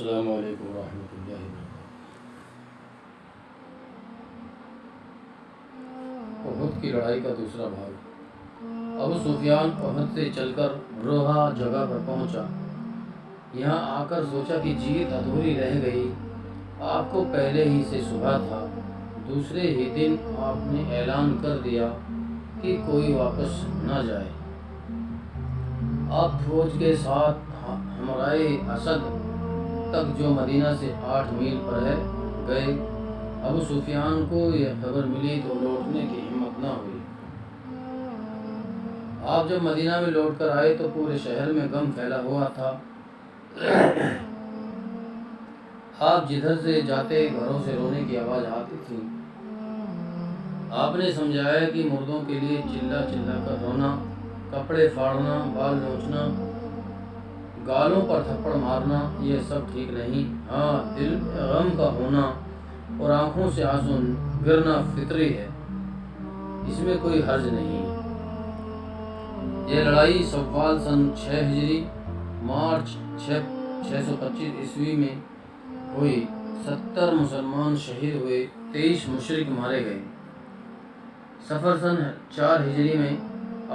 السلام علیکم ورحمۃ اللہ وبرکاتہ۔ احد کی لڑائی کا دوسرا بھاگ۔ ابو سفیان احد سے چل کر روحا جگہ پر پہنچا۔ یہاں آ کر سوچا کہ جیت ادھوری رہ گئی۔ آپ کو پہلے ہی سے صبح تھا۔ دوسرے ہی دن آپ نے اعلان کر دیا کہ کوئی واپس نہ جائے۔ آپ فوج کے ساتھ ہمرائے اسد تک جو مدینہ سے 8 میل پر ہے گئے۔ ابو سفیان کو یہ خبر ملی تو لوٹنے کی ہمت نہ ہوئی۔ آپ جب مدینہ میں لوٹ کر آئے تو پورے شہر میں غم پھیلا ہوا تھا۔ آپ جدھر سے جاتے گھروں سے رونے کی آواز آتی تھی۔ آپ نے سمجھایا کہ مردوں کے لیے چلا چلا کر رونا، کپڑے پھاڑنا، بال نوچنا، گالوں پر تھپڑ مارنا یہ سب ٹھیک نہیں۔ ہاں، دل میں غم کا ہونا اور آنکھوں سے آنسو گرنا فطری ہے، اس میں کوئی حرج نہیں۔ یہ لڑائی شوال سن 6 ہجری مارچ 625 عیسوی میں ہوئی۔ 70 مسلمان شہید ہوئے، 23 مشرک مارے گئے۔ صفر سن 4 ہجری میں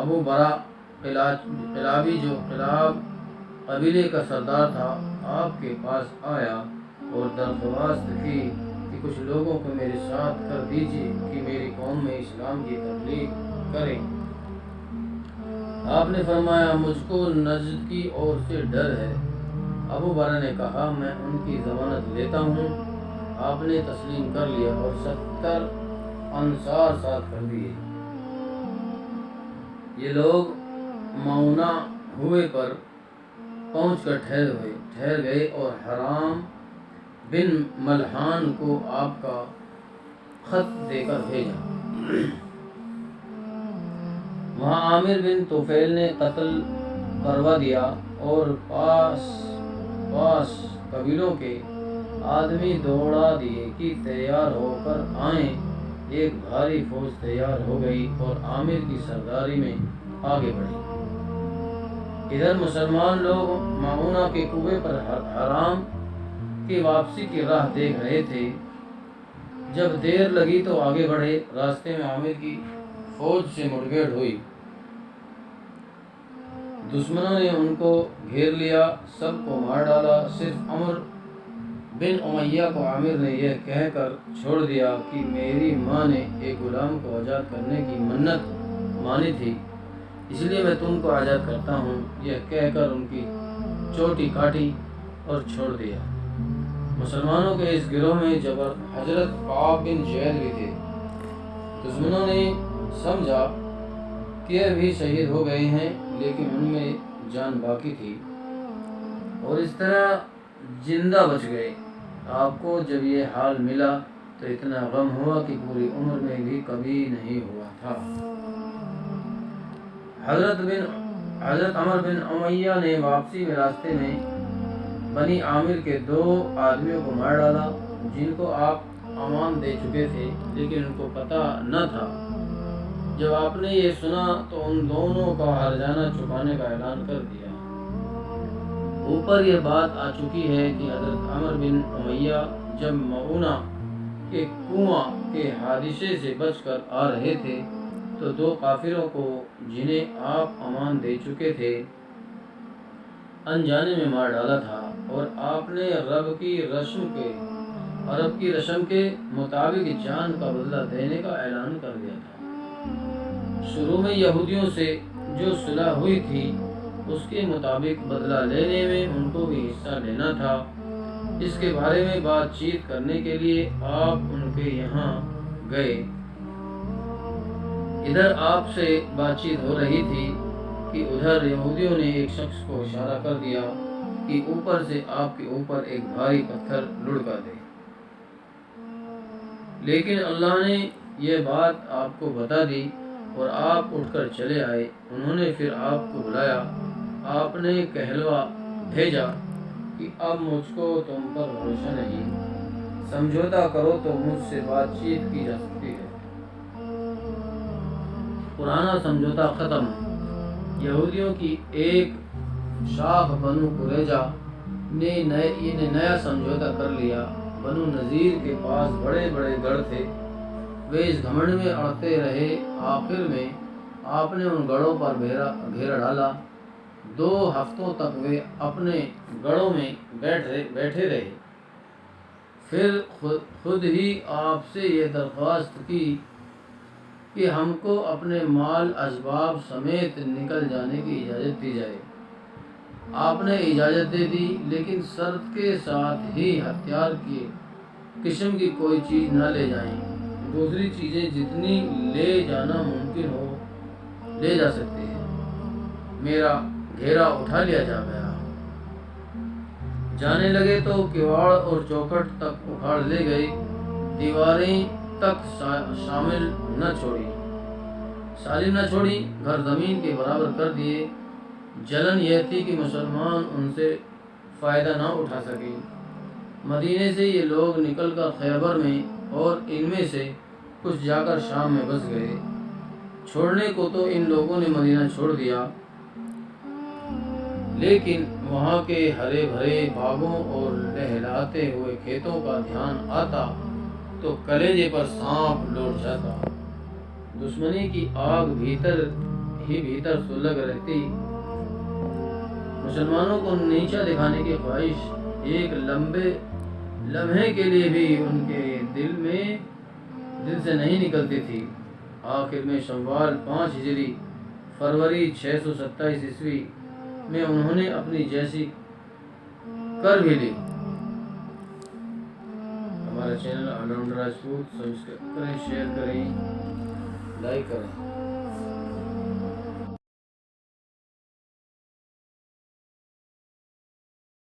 ابو برا قلابی جو قلاب قبیلے کا سردار تھا آپ کے پاس آیا اور درخواست کی کہ کچھ لوگوں کو میرے ساتھ کر دیجیے کہ میری قوم میں اسلام کی تبلیغ کریں۔ آپ نے فرمایا مجھ کو نجد کی اور سے ڈر ہے۔ ابو برا نے کہا میں ان کی ضمانت لیتا ہوں۔ آپ نے تسلیم کر لیا اور 70 انصار ساتھ کر دیے۔ یہ لوگ معونہ ہوئے پر پہنچ کر ٹھہر گئے اور حرام بن ملحان کو آپ کا خط دے کر بھیجا۔ وہاں عامر بن طفیل نے قتل کروا دیا اور پاس قبیلوں کے آدمی دوڑا دیے کہ تیار ہو کر آئیں۔ ایک بھاری فوج تیار ہو گئی اور عامر کی سرداری میں آگے بڑھی۔ ادھر مسلمان لوگ معونہ کے کنویں پر حرام کی واپسی کی راہ دیکھ رہے تھے۔ جب دیر لگی تو آگے بڑھے۔ راستے میں عامر کی فوج سے مڑبھیڑ ہوئی۔ دشمنوں نے ان کو گھیر لیا، سب کو مار ڈالا۔ صرف عمر بن امیہ کو عامر نے یہ کہہ کر چھوڑ دیا کہ میری ماں نے ایک غلام کو آزاد کرنے کی منت مانی تھی، اس لیے میں تم کو آزاد کرتا ہوں۔ یہ کہہ کر ان کی چوٹی کاٹی اور چھوڑ دیا۔ مسلمانوں کے اس گروہ میں حضرت کعب بن زید بھی تھے۔ دشمنوں نے سمجھا کہ یہ بھی شہید ہو گئے ہیں، لیکن ان میں جان باقی تھی اور اس طرح زندہ بچ گئے۔ آپ کو جب یہ حال ملا تو اتنا غم ہوا کہ پوری عمر میں بھی کبھی نہیں ہوا تھا۔ حضرت عمر بن امیہ نے واپسی میں راستے میں بنی عامر کے 2 آدمیوں کو مار ڈالا جن کو آپ امان دے چکے تھے، لیکن ان کو پتہ نہ تھا۔ جب آپ نے یہ سنا تو ان دونوں کا ہرجانہ چکانے کا اعلان کر دیا۔ اوپر یہ بات آ چکی ہے کہ حضرت عمر بن امیہ جب معونہ کے کنواں کے حادثے سے بچ کر آ رہے تھے تو 2 کافروں کو جنہیں آپ امان دے چکے تھے انجانے میں مار ڈالا تھا، اور آپ نے عرب کی رسم کے مطابق جان کا بدلہ دینے کا اعلان کر دیا تھا۔ شروع میں یہودیوں سے جو صلح ہوئی تھی اس کے مطابق بدلہ لینے میں ان کو بھی حصہ لینا تھا۔ اس کے بارے میں بات چیت کرنے کے لیے آپ ان کے یہاں گئے۔ ادھر آپ سے بات چیت ہو رہی تھی کہ ادھر یہودیوں نے ایک شخص کو اشارہ کر دیا کہ اوپر سے آپ کے اوپر ایک بھاری پتھر لڑکا دے، لیکن اللہ نے یہ بات آپ کو بتا دی اور آپ اٹھ کر چلے آئے۔ انہوں نے پھر آپ کو بلایا۔ آپ نے کہلوا بھیجا کہ اب مجھ کو تم پر بھروسہ نہیں، سمجھوتا کرو تو مجھ سے بات چیت کی جا سکتی ہے۔ پرانا سمجھوتا ختم۔ یہودیوں کی ایک شاخ بنو قریظہ نے نیا سمجھوتا کر لیا۔ بنو نذیر کے پاس بڑے بڑے گڑھ تھے، وہ اس گھمنڈ میں اڑتے رہے۔ آخر میں آپ نے ان گڑھوں پر گھیرا ڈالا۔ 2 ہفتوں تک وہ اپنے گڑھوں میں بیٹھے رہے، پھر خود ہی آپ سے یہ درخواست کی کہ ہم کو اپنے مال اسباب سمیت نکل جانے کی اجازت دی جائے۔ آپ نے اجازت دے دی، لیکن شرط کے ساتھ ہی ہتھیار کی قسم کی کوئی چیز نہ لے جائیں۔ دوسری چیزیں جتنی لے جانا ممکن ہو لے جا سکتے ہیں۔ میرا گھیرا اٹھا لیا گیا۔ جانے لگے تو کواڑ اور چوکھٹ تک اکھاڑ لے گئے، دیواریں تک سالم نہ چھوڑی، گھر زمین کے برابر کر دیے۔ جلن یہ تھی کہ مسلمان ان سے فائدہ نہ اٹھا سکے۔ مدینے سے یہ لوگ نکل کر خیبر میں اور ان میں سے کچھ جا کر شام میں بس گئے۔ چھوڑنے کو تو ان لوگوں نے مدینہ چھوڑ دیا، لیکن وہاں کے ہرے بھرے باغوں اور لہلاتے ہوئے کھیتوں کا دھیان آتا تو کلیجے پر سانپ لوٹ جاتا۔ دشمنی کی آگ بھیتر ہی بھیتر سلگ رہتی۔ مسلمانوں کو نیچا دکھانے کی خواہش ایک لمحے کے لیے بھی ان کے دل سے نہیں نکلتی تھی۔ آخر میں شوال 5 ہجری فروری 627 عیسوی میں انہوں نے اپنی جیسی کر بھی لی۔ ہمارا channel all rounder Rajput subscribe کریں، شیئر کریں، لائک کریں۔